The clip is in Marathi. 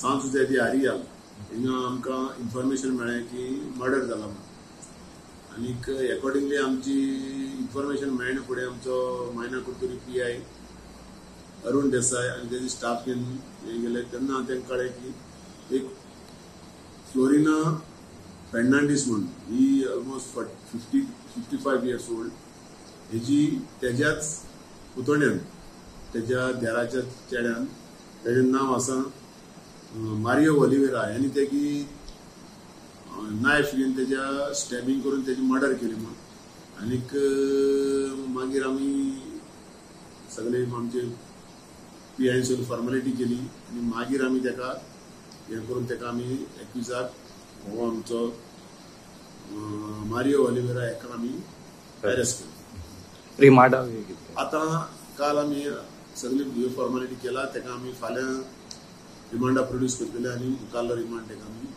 सांत जुझे आरिया हिंगा आमकां इन्फॉर्मेशन मेळ्ळें की मर्डर जाला म्हणून आनीक अकॉर्डिंगली आमची इन्फॉर्मेशन मेळना फुडें आमचो मायना कुर्तुरी PI अरुण देसाय आनी तेजे स्टाफ घेवन हे गेले तेन्ना तांकां कळ्ळें की एक फ्लोरिना फेर्नांडीस म्हणून ही ऑलमोस्ट 55 इयर्स ओल्ड हेजी तेज्याच पुतण्यान तेज्या देराच्या चेड्यान तेजें नांव आसा मारियो ओलिवेरा यांनी तेगी नायफ घेवन तेज्या स्टॅबिंग करून तेजी मर्डर केली म्हणून आनीक मागीर आमी सगळे आमचे PI सगळी फॉर्मेलिटी केली आनी मागीर आमी तेका हे करून तेका आमी एक्युजाक हो आमचो मारियो ओलिवेरा हेका आमी अरेस्ट केलो रिमांड आतां काल आमी सगळी फॉर्मेलिटी केला तेका आमी फाल्यां रिमांडा प्रोड्यूस करतले आनी मुखाल्लो रिमांड तेका आमी